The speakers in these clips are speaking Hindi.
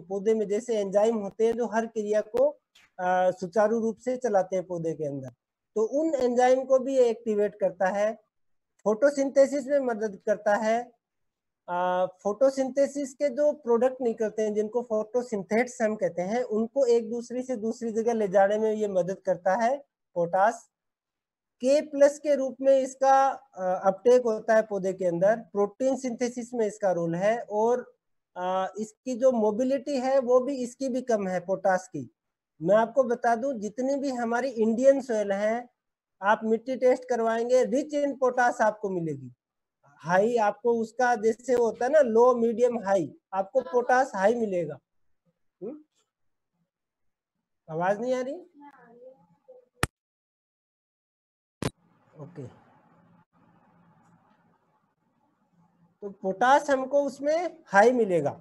पौधे में जैसे एंजाइम होते हैं जो हर क्रिया को सुचारू रूप से चलाते हैं पौधे के अंदर, तो उन एंजाइम को भी एक्टिवेट करता है। फोटोसिंथेसिस में मदद करता है। फोटोसिंथेसिस के जो प्रोडक्ट निकलते हैं जिनको फोटोसिंथेट्स हम कहते हैं, उनको एक दूसरी से दूसरी जगह ले जाने में ये मदद करता है पोटास। K+ के रूप में इसका अपटेक होता है पौधे के अंदर। प्रोटीन सिंथेसिस में इसका रोल है, और इसकी जो मोबिलिटी है वो भी इसकी भी कम है पोटास की। मैं आपको बता दूं, जितनी भी हमारी इंडियन सोइल है, आप मिट्टी टेस्ट करवाएंगे, रिच इन पोटास आपको मिलेगी। हाई आपको उसका जैसे होता है ना, लो मीडियम हाई, आपको पोटास हाई मिलेगा। आवाज नहीं आ रही? ओके। तो पोटास हमको उसमें हाई मिलेगा।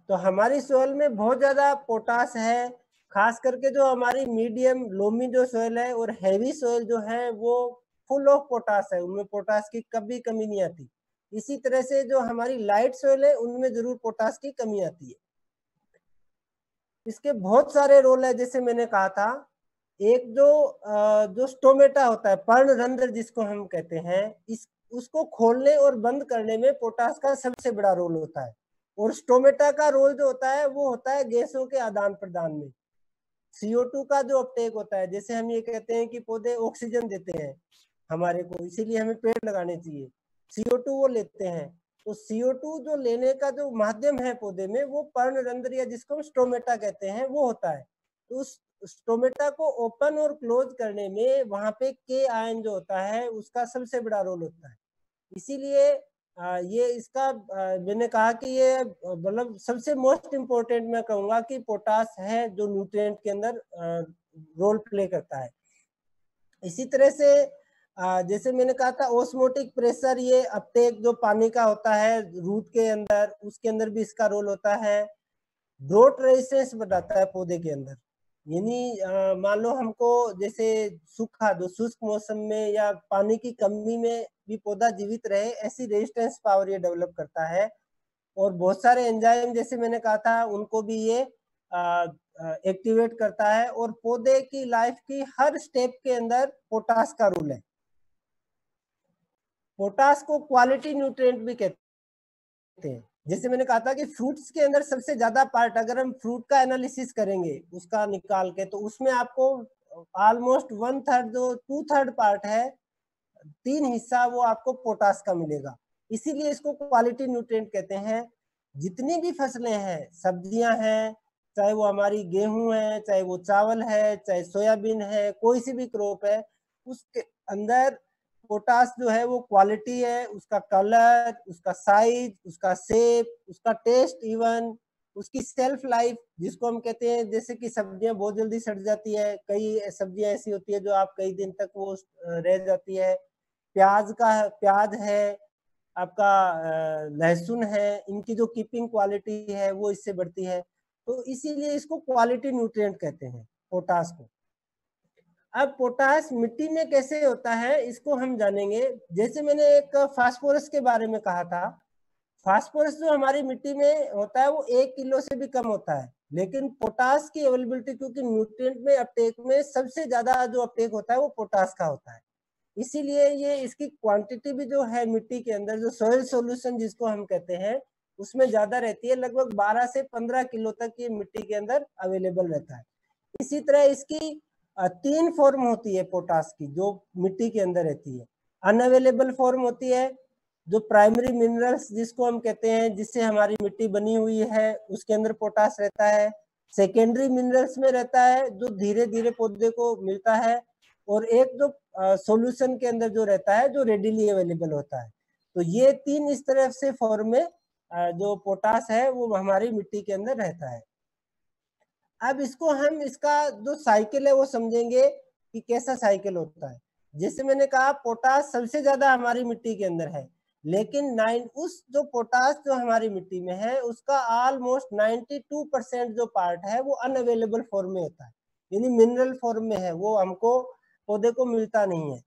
तो हमारी सोइल में बहुत ज्यादा पोटास है, खास करके जो हमारी मीडियम लोमी जो सोइल है और हैवी सोइल जो है वो फुल ऑफ पोटास है, उनमें पोटास की कभी कमी नहीं आती। इसी तरह से जो हमारी लाइट सोइल है उनमें जरूर पोटास की कमी आती है। इसके बहुत सारे रोल है, जैसे मैंने कहा था। एक जो स्टोमेटा होता है, पर्णरंध्र जिसको हम कहते हैं, उसको खोलने और बंद करने में पोटास का सबसे बड़ा रोल होता है। और स्टोमेटा का रोल जो होता है वो होता है गैसों के आदान प्रदान में। CO2 का जो अपटेक होता है, जैसे हम ये कहते हैं कि पौधे ऑक्सीजन देते हैं हमारे को, इसीलिए हमें पेड़ लगाने चाहिए। CO2 वो लेते हैं, तो CO2 जो लेने का जो माध्यम है पौधे में, वो पर्णरंध्र या जिसको हम स्टोमेटा कहते हैं वो होता है। तो उस स्टोमेटा को ओपन और क्लोज करने में वहां पे K आयन जो होता है उसका सबसे बड़ा रोल होता है। इसीलिए ये इसका मैंने कहा कि ये मतलब सबसे मोस्ट इम्पोर्टेंट मैं कहूंगा कि पोटास है जो न्यूट्रिएंट के अंदर रोल प्ले करता है। इसी तरह से जैसे मैंने कहा था, ओस्मोटिक प्रेशर, ये अपटेक जो पानी का होता है रूट के अंदर, उसके अंदर भी इसका रोल होता है। ड्रोट रेजिस्टेंस बढ़ाता है पौधे के अंदर, यानी मान लो हमको जैसे सूखा, जो शुष्क मौसम में या पानी की कमी में भी पौधा जीवित रहे, ऐसी रेजिस्टेंस पावर ये डेवलप करता है। और बहुत सारे एंजाइम जैसे मैंने कहा था उनको भी ये एक्टिवेट करता है। और पौधे की लाइफ की हर स्टेप के अंदर पोटास का रोल है। पोटास को क्वालिटी न्यूट्रिएंट भी कहते हैं। जैसे मैंने कहा था कि फ्रूट्स के अंदर सबसे ज्यादा पार्ट, अगर हम फ्रूट का एनालिसिस करेंगे उसका निकाल के, तो उसमें आपको ऑलमोस्ट 1/3 जो 2/3 पार्ट है, 3 हिस्सा वो आपको पोटास का मिलेगा। इसीलिए इसको क्वालिटी न्यूट्रिएंट कहते हैं। जितनी भी फसलें हैं, सब्जियां हैं, चाहे वो हमारी गेहूं है, चाहे वो चावल है, चाहे सोयाबीन है, कोई सी भी क्रॉप है, उसके अंदर पोटास जो है वो क्वालिटी है, उसका कलर, उसका साइज, उसका शेप, उसका टेस्ट, इवन उसकी सेल्फ लाइफ जिसको हम कहते हैं, जैसे कि सब्जियां बहुत जल्दी सड़ जाती है, कई सब्जियां ऐसी होती है जो आप कई दिन तक वो रह जाती है। प्याज है, आपका लहसुन है, इनकी जो कीपिंग क्वालिटी है वो इससे बढ़ती है। तो इसीलिए इसको क्वालिटी न्यूट्रिएंट कहते हैं पोटास को। अब पोटास मिट्टी में कैसे होता है इसको हम जानेंगे। जैसे मैंने एक फास्फोरस के बारे में कहा था, फास्फोरस जो हमारी मिट्टी में होता है वो 1 किलो से भी कम होता है, लेकिन पोटास की अवेलेबिलिटी, क्योंकि न्यूट्रिएंट में अपटेक में सबसे ज्यादा जो अपटेक होता है वो पोटास का होता है, इसीलिए ये इसकी क्वांटिटी भी जो है मिट्टी के अंदर, जो सोइल सॉल्यूशन जिसको हम कहते हैं, उसमें ज्यादा रहती है। लगभग 12 से 15 किलो तक ये मिट्टी के अंदर अवेलेबल रहता है। इसी तरह इसकी 3 फॉर्म होती है पोटास की, जो मिट्टी के अंदर रहती है। अनअवेलेबल फॉर्म होती है, जो प्राइमरी मिनरल्स जिसको हम कहते हैं, जिससे हमारी मिट्टी बनी हुई है, उसके अंदर पोटास रहता है। सेकेंडरी मिनरल्स में रहता है, जो धीरे धीरे पौधे को मिलता है। और एक जो सॉल्यूशन के अंदर जो रहता है, जो रेडिली अवेलेबल होता है। तो ये 3 इस तरह से फॉर्म में जो पोटास है वो हमारी मिट्टी के अंदर रहता है। अब इसको हम, इसका जो साइकिल है वो समझेंगे कि कैसा साइकिल होता है। जैसे मैंने कहा, पोटास सबसे ज्यादा हमारी मिट्टी के अंदर है, लेकिन उस जो पोटास जो हमारी मिट्टी में है उसका ऑलमोस्ट 92% जो पार्ट है वो अनअवेलेबल फॉर्म में होता है, यानी मिनरल फॉर्म में है, वो हमको पौधे को मिलता नहीं है।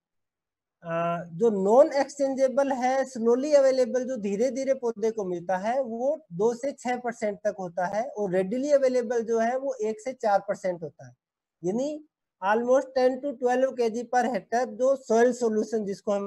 जो नॉन एक्सचेंजेबल है, स्लोली अवेलेबल, जो धीरे धीरे पौधे को मिलता है, वो 2 से 6% तक होता है, और रेडिली अवेलेबल जो है वो 1 से 4% होता है। यानी almost 10 to 12 kg per hectare जो सॉइल सोल्यूशन जिसको हम